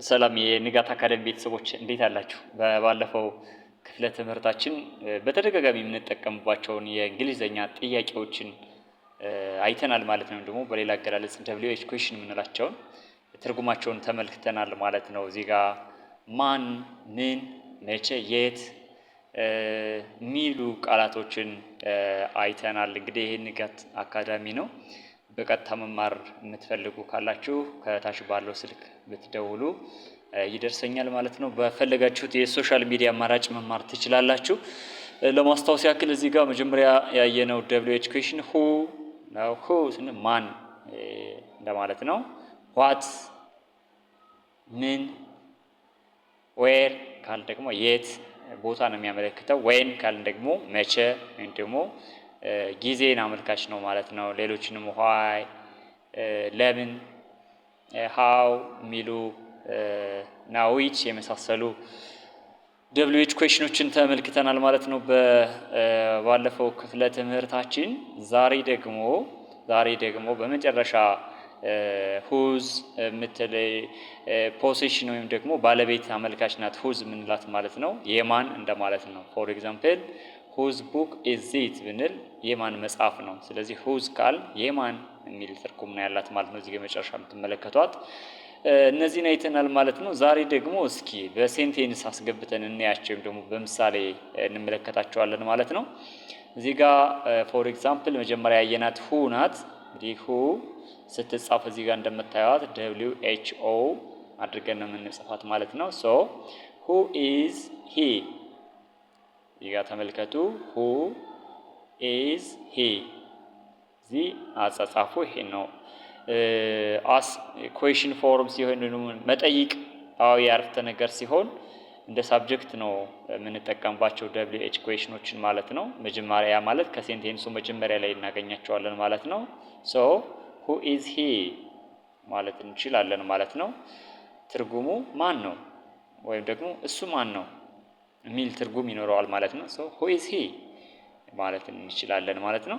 ሰላም የንጋት አካዳሚ ቤተሰቦች እንዴት አላችሁ? ባለፈው ክፍለ ትምህርታችን በተደጋጋሚ የምንጠቀምባቸውን የእንግሊዘኛ ጥያቄዎችን አይተናል ማለት ነው። ደግሞ በሌላ አገላለጽ WH ኩዌሽን የምንላቸውን ትርጉማቸውን ተመልክተናል ማለት ነው። እዚህ ጋር ማን፣ ምን፣ መቼ፣ የት የሚሉ ቃላቶችን አይተናል። እንግዲህ ይህ ንጋት አካዳሚ ነው። በቀጥታ መማር የምትፈልጉ ካላችሁ ከታች ባለው ስልክ ብትደውሉ ይደርሰኛል ማለት ነው። በፈለጋችሁት የሶሻል ሚዲያ አማራጭ መማር ትችላላችሁ። ለማስታወስ ያክል እዚህ ጋር መጀመሪያ ያየነው WH ኩዌሽን ሁ ነው። ሁ ስንል ማን እንደማለት ነው። ዋት ምን፣ ዌር ካል ደግሞ የት ቦታ ነው የሚያመለክተው። ዌን ካል ደግሞ መቼ ወይም ደግሞ ጊዜን አመልካች ነው ማለት ነው። ሌሎችንም ዋይ፣ ለምን፣ ሃው የሚሉ እና ዊች የመሳሰሉ WH ኩዌሽኖችን ተመልክተናል ማለት ነው ባለፈው ክፍለ ትምህርታችን። ዛሬ ደግሞ በመጨረሻ ሁዝ የምትል ፖሴሽን ወይም ደግሞ ባለቤት አመልካች ናት። ሁዝ የምንላት ማለት ነው የማን እንደማለት ነው። ፎር ኤግዛምፕል ሁዝ ቡክ ኢዝ ኢት ብንል የማን መጽሐፍ ነው። ስለዚህ ሁዝ ቃል የማን የሚል ትርጉም ነው ያላት ማለት ነው። እዚህ መጨረሻ የምትመለከቷት እነዚህን አይተናል ማለት ነው። ዛሬ ደግሞ እስኪ በሴንቴንስ አስገብተን እናያቸው ወይም ደግሞ በምሳሌ እንመለከታቸዋለን ማለት ነው። እዚህ ጋር ፎር ኤግዛምፕል መጀመሪያ ያየናት ሁ ናት። እንግዲህ ሁ ስትጻፍ እዚህ ጋር እንደምታዩት WHO አድርገን ነው የምንጽፋት ማለት ነው። ሶ ሁ ኢዝ ሂ እዚህ ጋር ተመልከቱ። ሁ ኢዝ ሂ እዚህ አጻጻፉ ይሄ ነው። አስ ኩዌሽን ፎርም ሲሆን መጠይቅ አዎ ያርፍተ ነገር ሲሆን እንደ ሳብጀክት ነው የምንጠቀምባቸው WH ኩዌሽኖችን ማለት ነው። መጀመሪያ ማለት ከሴንቴንሱ መጀመሪያ ላይ እናገኛቸዋለን ማለት ነው። ሶ who is he ማለት እንችላለን ማለት ነው። ትርጉሙ ማን ነው ወይም ደግሞ እሱ ማን ነው የሚል ትርጉም ይኖረዋል ማለት ነው። ሶ who is he ማለት እንችላለን ማለት ነው።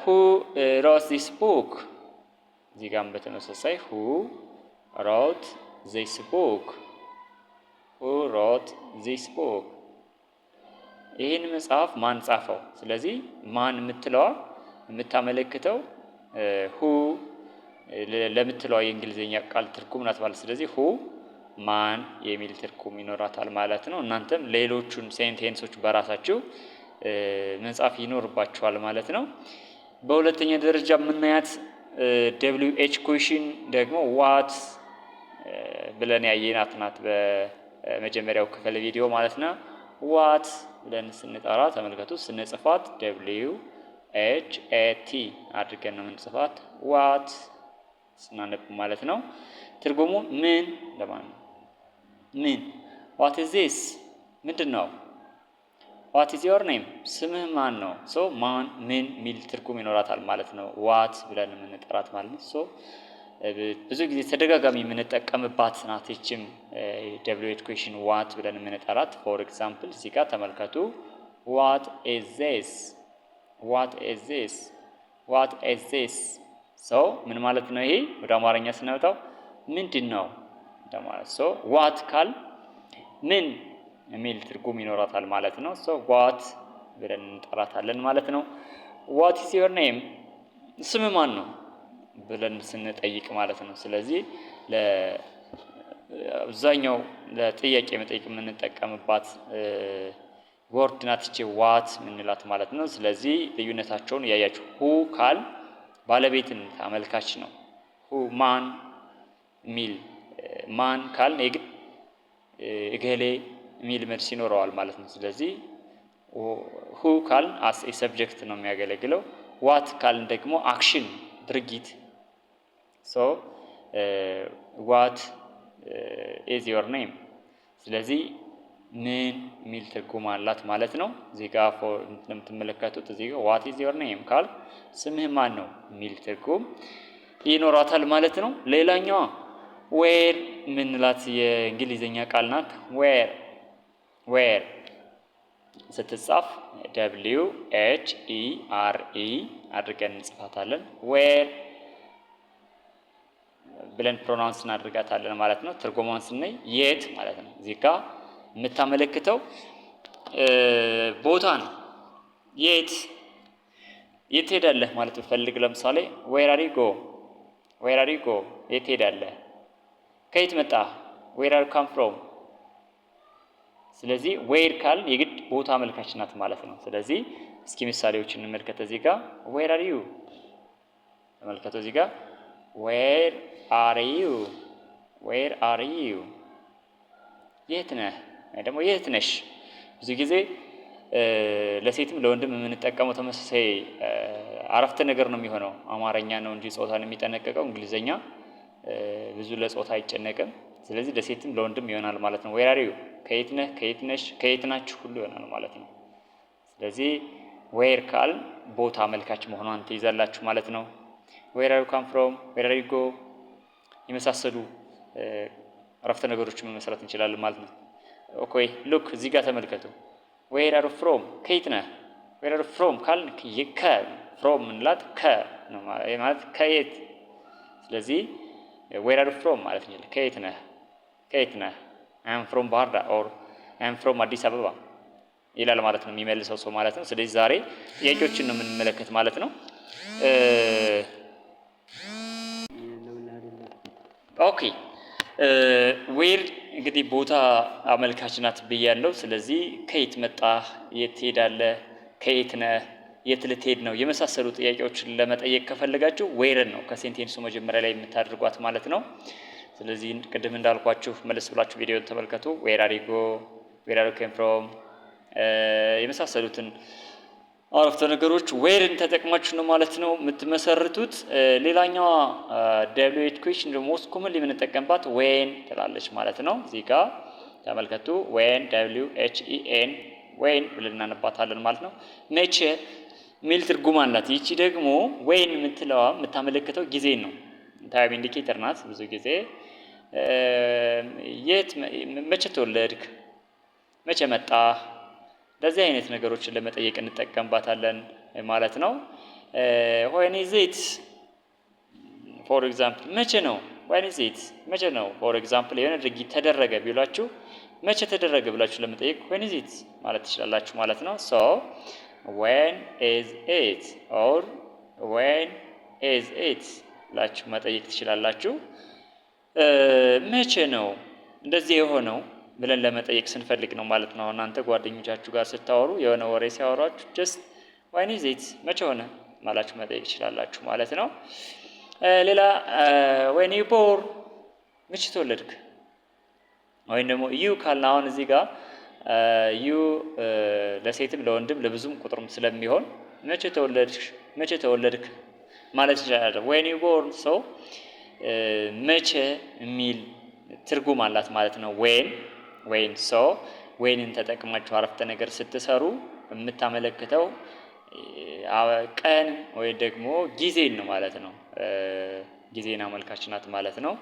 who wrote this book እዚህ ጋርም በተመሳሳይ who wrote this book who wrote this book ይህን መጽሐፍ ማን ጻፈው? ስለዚህ ማን የምትለዋ የምታመለክተው ሁ ለምትለዋ የእንግሊዝኛ ቃል ትርጉም ናት ማለት። ስለዚህ ሁ ማን የሚል ትርጉም ይኖራታል ማለት ነው። እናንተም ሌሎቹን ሴንቴንሶች በራሳችሁ መጻፍ ይኖርባችኋል ማለት ነው። በሁለተኛ ደረጃ የምናያት WH ኩዌሽን ደግሞ ዋት ብለን ያየናት ናት በመጀመሪያው ክፍል ቪዲዮ ማለት ነው። ዋት ብለን ስንጠራ ተመልከቱ። ስንጽፋት WHAT አድርገን ነው የምንጽፋት። ዋት ስናነብ ማለት ነው። ትርጉሙ ምን ለማለት ነው። ምን ዋት ኢዝ ዚስ ምንድን ነው? ዋት ኢዝ ዮር ኔም ስምህ ማን ነው? ሶ ማን ምን ሚል ትርጉም ይኖራታል ማለት ነው። ዋት ብለን የምንጠራት ማለት ነው። ሶ ብዙ ጊዜ ተደጋጋሚ የምንጠቀምባት ናት ይችም WH ኩዌሽን ዋት ብለን የምንጠራት። ፎር ኤግዛምፕል እዚህ ጋር ተመልከቱ። ዋት ኢዝ ዚስ ዋት ኢዝ ዚስ ዋት ኢዝ ዚስ ሶ ምን ማለት ነው? ይሄ ወደ አማርኛ ስናመጣው ምንድን ነው እንደማለት። ሶ ዋት ካል ምን የሚል ትርጉም ይኖራታል ማለት ነው። ሶ ዋት ብለን እንጠራታለን ማለት ነው። ዋት ኢዝ ዮር ኔም ስም ማን ነው ብለን ስንጠይቅ ማለት ነው። ስለዚህ ለአብዛኛው ለጥያቄ መጠይቅ የምንጠቀምባት ወርድ ናት እቺ ዋት ምንላት ማለት ነው። ስለዚህ ልዩነታቸውን ያያችሁ ሁ ካል ባለቤትን አመልካች ነው። ሁ ማን ሚል ማን ካል የግድ እገሌ ሚል መልስ ይኖረዋል ማለት ነው። ስለዚህ ሁ ካል አስ ኤ ሰብጀክት ነው የሚያገለግለው። ዋት ካል ደግሞ አክሽን ድርጊት። ሶ ዋት ኢዝ ዮር ኔም ስለዚህ ምን ሚል ትርጉም አላት ማለት ነው። እዚህ ጋር እንደምትመለከቱት እዚህ ጋር ዋት ኢዝ ዮር ኔም ካል ስምህ ማን ነው ሚል ትርጉም ይኖራታል ማለት ነው። ሌላኛዋ ዌር ምንላት የእንግሊዝኛ ቃል ናት። ዌር ስትጻፍ WHERE አድርገን እንጽፋታለን። ዌር ብለን ፕሮናውንስ እናደርጋታለን ማለት ነው። ትርጉሟን ስናይ የት ማለት ነው። እዚህ ጋር የምታመለክተው ቦታ ነው። የት ትሄዳለህ ማለት ብፈልግ ለምሳሌ ዌር አር ዩ ጎ፣ ዌር አር ዩ ጎ፣ የት ትሄዳለህ? ከየት መጣ? ዌር አር ዩ ካም ፍሮም። ስለዚህ ዌር ካልን የግድ ቦታ አመልካች ናት ማለት ነው። ስለዚህ እስኪ ምሳሌዎችን እንመልከት። እዚህ ጋር ዌር አር ዩ ተመልከቱ። እዚህ ጋር ዌር አር ዩ፣ ዌር አር ዩ፣ የት ነህ ወይ ደግሞ የት ነሽ። ብዙ ጊዜ ለሴትም ለወንድም የምንጠቀመው ተመሳሳይ አረፍተ ነገር ነው የሚሆነው። አማርኛ ነው እንጂ ጾታን የሚጠነቀቀው እንግሊዘኛ ብዙ ለጾታ አይጨነቅም። ስለዚህ ለሴትም ለወንድም ይሆናል ማለት ነው። ዌር አር ዩ ከየት ነህ፣ ከየት ነሽ፣ ከየት ናችሁ ሁሉ ይሆናል ማለት ነው። ስለዚህ ዌር ካል ቦታ አመልካች መሆኗን ትይዛላችሁ ማለት ነው። ዌር አር ዩ ካም ፍሮም፣ ዌር አር ዩ ጎ የመሳሰሉ አረፍተ ነገሮችን መመስረት እንችላለን ማለት ነው። ኦኬ ሉክ እዚህ ጋር ተመልከቱ። ዌር አር ዩ ፍሮም ከየት ነህ። ዌር አር ዩ ፍሮም ካልን ከ ፍሮም እንላት ከ ነው ማለት ከየት። ስለዚህ ዌር አር ዩ ፍሮም ማለት ነው ከየት ነህ፣ ከየት ነህ። አይ አም ፍሮም ባህር ዳር ኦር አይ አም ፍሮም አዲስ አበባ ይላል ማለት ነው የሚመልሰው ሰው ማለት ነው። ስለዚህ ዛሬ ጥያቄዎችን ነው የምንመለከት ማለት ነው። ኦኬ ዌር እንግዲህ ቦታ አመልካች ናት ብያለሁ። ስለዚህ ከየት መጣህ፣ የት ትሄዳለህ፣ ከየት ነህ፣ የት ልትሄድ ነው የመሳሰሉ ጥያቄዎችን ለመጠየቅ ከፈለጋችሁ ዌርን ነው ከሴንቴንሱ መጀመሪያ ላይ የምታደርጓት ማለት ነው። ስለዚህ ቅድም እንዳልኳችሁ መለስ ብላችሁ ቪዲዮን ተመልከቱ። ዌር አር ዩ ጎ፣ ዌር አር ዩ ኬም ፍሮም የመሳሰሉትን አረፍተ ነገሮች ዌርን ተጠቅማችሁ ነው ማለት ነው የምትመሰርቱት። ሌላኛዋ ደብሊው ኤች ኩዌሽን ሞስት ኮመንሊ የምንጠቀምባት ዌን ትላለች ማለት ነው። እዚህ ጋር ተመልከቱ። ዌን ደብሊው ኤች ኢ ኤን ዌን ብለን እናነባታለን ማለት ነው። መቼ ሚል ትርጉም አላት። ይቺ ደግሞ ዌን የምትለዋ የምታመለክተው ጊዜ ነው። ታይም ኢንዲኬተር ናት። ብዙ ጊዜ መቼ ተወለድክ፣ መቼ መጣ፣ እንደዚህ አይነት ነገሮችን ለመጠየቅ እንጠቀምባታለን ማለት ነው። when is it for example መቼ ነው። when is it መቼ ነው። for example የሆነ ድርጊት ተደረገ ቢሏችሁ መቼ ተደረገ ብላችሁ ለመጠየቅ when is it ማለት ትችላላችሁ ማለት ነው። so when is it or when is it ብላችሁ መጠየቅ ትችላላችሁ። መቼ ነው እንደዚህ የሆነው ብለን ለመጠየቅ ስንፈልግ ነው ማለት ነው። እናንተ ጓደኞቻችሁ ጋር ስታወሩ የሆነ ወሬ ሲያወሯችሁ ጀስት when is it መቼ ሆነ ማላችሁ መጠየቅ ትችላላችሁ ማለት ነው። ሌላ when you born መቼ ተወለድክ፣ ወይም ደግሞ you ካልን አሁን እዚህ ጋር you ለሴትም ለወንድም ለብዙም ቁጥርም ስለሚሆን መቼ ተወለድሽ፣ መቼ ተወለድክ ማለት ይችላል። when you born ሰው መቼ የሚል ትርጉም አላት ማለት ነው። ዌን ሰው ዌንን ተጠቅማችሁ አረፍተ ነገር ስትሰሩ የምታመለክተው ቀን ወይ ደግሞ ጊዜን ነው ማለት ነው። ጊዜን አመልካች ናት ማለት ነው።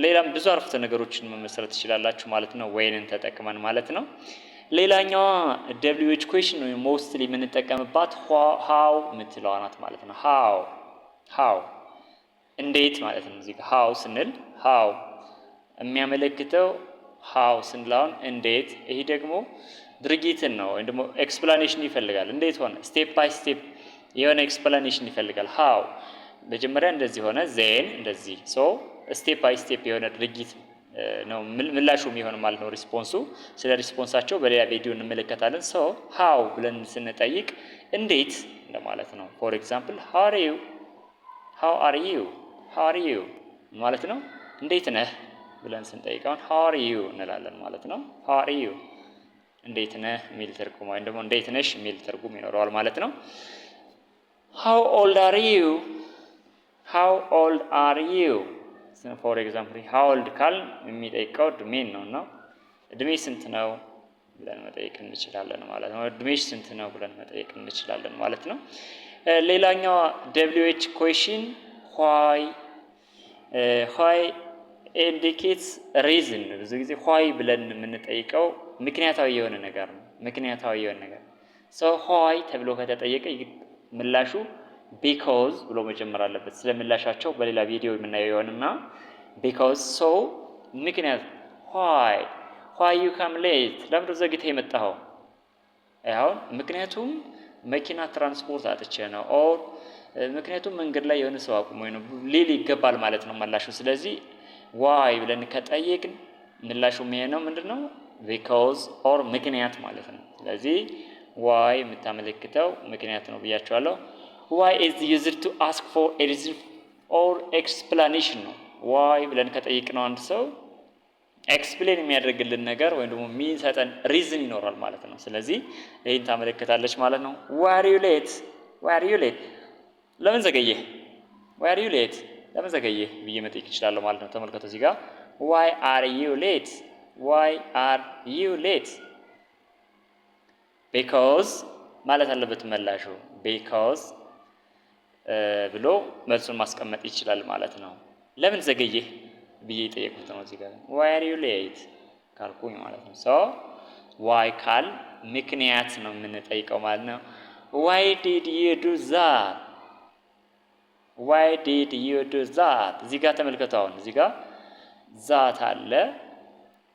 ሌላም ብዙ አረፍተ ነገሮችን መመስረት ትችላላችሁ ማለት ነው ዌንን ተጠቅመን ማለት ነው። ሌላኛዋ ደብሊው ኤች ኩዌሽን ወይ ሞስትሊ የምንጠቀምባት ሃው የምትለዋ ናት ማለት ነው። ሃው እንዴት ማለት ነው። እዚህ ሃው ስንል ሃው የሚያመለክተው ሃው ስንላውን እንዴት። ይሄ ደግሞ ድርጊትን ነው ወይም ደግሞ ኤክስፕላኔሽን ይፈልጋል። እንዴት ሆነ ስቴፕ ባይ ስቴፕ የሆነ ኤክስፕላኔሽን ይፈልጋል። ሃው መጀመሪያ እንደዚህ ሆነ ዜን እንደዚህ ሶ ስቴፕ ባይ ስቴፕ የሆነ ድርጊት ነው ምላሹ የሚሆን ማለት ነው ሪስፖንሱ። ስለ ሪስፖንሳቸው በሌላ ቪዲዮ እንመለከታለን። ሶ ሃው ብለን ስንጠይቅ እንዴት እንደማለት ነው። ፎር ኤግዛምፕል ሃው አር ዩ ማለት ነው። እንዴት ነህ ብለን ስንጠይቀውን ሃው አር ዩ እንላለን ማለት ነው። ሃው አር ዩ እንዴት ነህ የሚል ትርጉም ወይም ደግሞ እንዴት ነሽ የሚል ትርጉም ይኖረዋል ማለት ነው። ሃው ኦልድ አር ዩ ፎር ኤግዛምፕል ሃው ኦልድ ካል የሚጠይቀው እድሜን ነው እና እድሜ ስንት ነው ብለን መጠየቅ እንችላለን ማለት ነው። እድሜሽ ስንት ነው ብለን መጠየቅ እንችላለን ማለት ነው። ሌላኛው ደብሊው ኤች ኩዌሽን ዋይ ኢንዲኬትስ ሪዝን። ብዙ ጊዜ ዋይ ብለን የምንጠይቀው ምክንያታዊ የሆነ ነገር ነው። ምክንያታዊ የሆነ ነገር ሰው ዋይ ተብሎ ከተጠየቀ ምላሹ ቢኮዝ ብሎ መጀመር አለበት። ስለምላሻቸው በሌላ ቪዲዮ የምናየው ይሆንና ቢኮዝ ሶ ምክንያት ዋይ ዩ ካም ሌት ለምን ዘግይተህ የመጣኸው? አሁን ምክንያቱም መኪና ትራንስፖርት አጥቼ ነው፣ ኦር ምክንያቱም መንገድ ላይ የሆነ ሰው አቁሞኝ ነው ሊል ይገባል ማለት ነው ምላሹ። ስለዚህ ዋይ ብለን ከጠየቅን ምላሹ የሚሆነው ምንድነው? ቢኮዝ ኦር ምክንያት ማለት ነው። ስለዚህ ዋይ የምታመለክተው ምክንያት ነው ብያቸዋለሁ። ዋይ ኢዝ ዩዝድ ቱ አስክ ፎር ኤ ሪዝን ኦር ኤክስፕላኔሽን ነው። ዋይ ብለን ከጠየቅነው አንድ ሰው ኤክስፕሌን የሚያደርግልን ነገር ወይም ደግሞ የሚሰጠን ሪዝን ይኖራል ማለት ነው። ስለዚህ ይህን ታመለክታለች ማለት ነው። ዋይ አር ዩ ሌት፣ ዋይ አር ዩ ሌት ለምን ዘገየህ? ዋይ አር ዩ ሌት ለምን ዘገየህ ብዬ መጠየቅ እችላለሁ ማለት ነው። ተመልከቱ እዚህ ጋር ዋይ አር ዩ ሌት፣ ዋይ አር ዩ ሌት ቢኮዝ ማለት አለበት መላሹ። ቢኮዝ ብሎ መልሱን ማስቀመጥ ይችላል ማለት ነው። ለምን ዘገየህ ብዬ የጠየቁት ነው እዚህ ጋር ዋይ አር ዩ ሌት ካልኩኝ ማለት ነው። ሶ ዋይ ካል ምክንያት ነው የምንጠይቀው ማለት ነው። ዋይ ዲድ ዩ ዱ ዛት፣ ዋይ ዲድ ዩ ዱ ዛት እዚህ ጋር ተመልከቱ። አሁን እዚህ ጋር ዛት አለ፣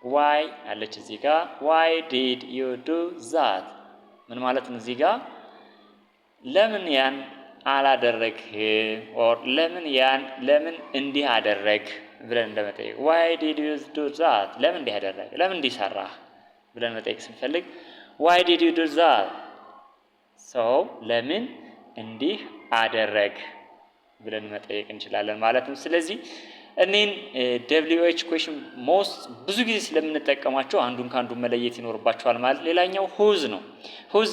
ዋይ አለች እዚህ ጋር። ዋይ ዲድ ዩ ዱ ዛት ምን ማለት ነው? እዚህ ጋር ለምን ያን አላደረግ ኦር ለምን እንዲህ አደረግ ብለን እንደመጠየቅ ዋይ ዲድ ዩ ዱ ዛት ለምን እንዲህ አደረግ፣ ለምን እንዲህ ሰራህ ብለን መጠየቅ ስንፈልግ ዋይ ዲድ ዩ ዱ ዛት ሰው ለምን እንዲህ አደረግ ብለን መጠየቅ እንችላለን ማለት ነው። ስለዚህ እኔን ደብሊው ኤች ኩዌሽን ሞስት ብዙ ጊዜ ስለምንጠቀማቸው አንዱን ከአንዱ መለየት ይኖርባቸዋል ማለት። ሌላኛው ሁዝ ነው። ሁዝ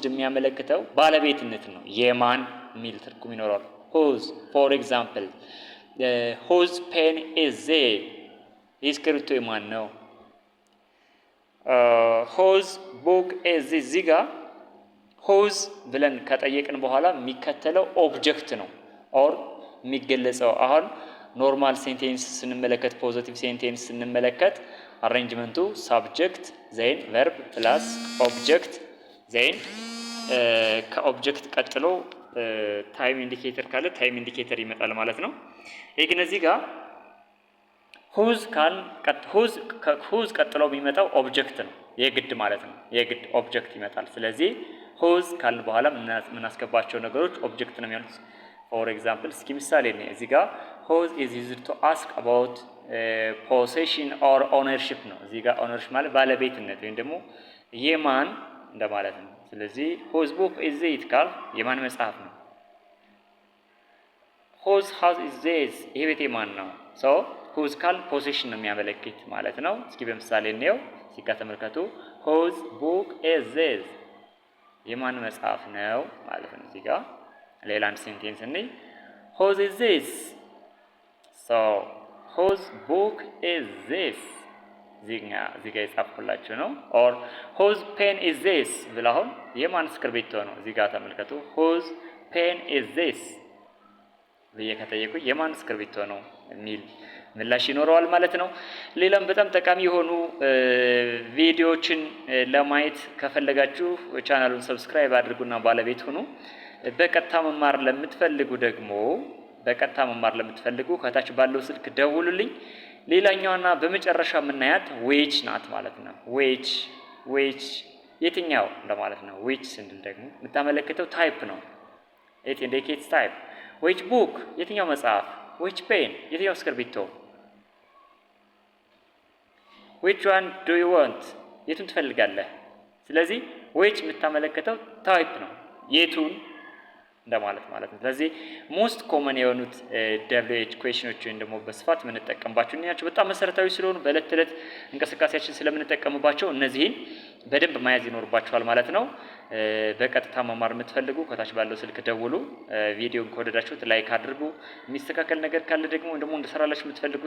የሚያመለክተው ባለቤትነት ነው። የማን የሚል ትርጉም ይኖራል። ሁዝ ፎር ኤግዛምፕል ሁዝ ፔን ኢዝ ዜድ ይህ እስክሪብቶ የማን ነው? ሁዝ ቡክ ኢዝ እዚህ ጋር ሁዝ ብለን ከጠየቅን በኋላ የሚከተለው ኦብጀክት ነው ኦር የሚገለጸው። አሁን ኖርማል ሴንቴንስ ስንመለከት ፖዚቲቭ ሴንቴንስ ስንመለከት አሬንጅመንቱ ሳብጀክት ዜን ቨርብ ፕላስ ኦብጀክት ዜን ከኦብጀክት ቀጥሎ ታይም ኢንዲኬተር ካለ ታይም ኢንዲኬተር ይመጣል ማለት ነው። ይሄ ግን እዚህ ጋር ሁዝ ቀጥሎ የሚመጣው ኦብጀክት ነው የግድ ማለት ነው። የግድ ኦብጀክት ይመጣል። ስለዚህ ሁዝ ካልን በኋላ የምናስገባቸው ነገሮች ኦብጀክት ነው የሚሆኑት። ፎር ኤግዛምፕል እስኪ ምሳሌ ነው እዚህ ጋር ሁዝ ኢዝ ዩዝድ ቱ አስክ አባውት ፖሴሽን ኦር ኦነርሺፕ ነው። እዚህ ጋር ኦነርሺፕ ማለት ባለቤትነት ወይም ደግሞ የማን እንደማለት ነው። ስለዚህ ሁዝ ቡክ ኢዝ ኢት ካል የማን መጽሐፍ ነው። ሁዝ ሃውስ ኢዝ ዚስ ይሄ ቤት የማን ነው። ሶ ሁዝ ካል ፖሴሽን ነው የሚያመለክት ማለት ነው። እስኪ በምሳሌ እንየው። እዚህ ጋር ተመልከቱ። ሁዝ ቡክ ኢዝ ዚስ የማን መጽሐፍ ነው ማለት ነው። እዚህ ጋር ሌላ አንድ ሴንቴንስ እንይ። ሁዝ ኢዝ ዚስ ሶ ሁዝ ቡክ ኢዝ ዚስ እዚህ ጋር የጻፍኩላችሁ ነው። ኦር ሁዝ ፔን ኢዝ ዚስ ብላ አሁን የማን እስክርቢቶ ነው። እዚህ ጋር ተመልከቱ። ሁዝ ፔን ኢዝ ዚስ ብዬ ከጠየቁ የማን እስክርቢቶ ነው የሚል ምላሽ ይኖረዋል ማለት ነው። ሌላም በጣም ጠቃሚ የሆኑ ቪዲዮዎችን ለማየት ከፈለጋችሁ ቻናሉን ሰብስክራይብ አድርጉና ባለቤት ሁኑ። በቀጥታ መማር ለምትፈልጉ ከታች ባለው ስልክ ደውሉልኝ። ሌላኛውና በመጨረሻ የምናያት ዌች ናት ማለት ነው። ዌች የትኛው እንደማለት ነው። ዌች ስንል ደግሞ የምታመለክተው ታይፕ ነው። ኢት ኢንዲኬትስ ታይፕ። ዌች ቡክ የትኛው መጽሐፍ፣ ዌች ፔን የትኛው እስክርቢቶ፣ ዊች ዋን ዱ ዩ ዋንት የቱን ትፈልጋለህ። ስለዚህ ዌች የምታመለክተው ታይፕ ነው፣ የቱን እንደማለት ማለት ነው። ስለዚህ ሞስት ኮመን የሆኑት ደብሊው ኤች ኩዌሽኖች ወይም ደግሞ በስፋት የምንጠቀምባቸው እኛቸው በጣም መሰረታዊ ስለሆኑ በዕለት ተዕለት እንቅስቃሴያችን ስለምንጠቀምባቸው እነዚህን በደንብ መያዝ ይኖርባቸዋል ማለት ነው። በቀጥታ መማር የምትፈልጉ ከታች ባለው ስልክ ደውሉ። ቪዲዮን ከወደዳችሁት ላይክ አድርጉ። የሚስተካከል ነገር ካለ ደግሞ እንደሰራላችሁ የምትፈልጉ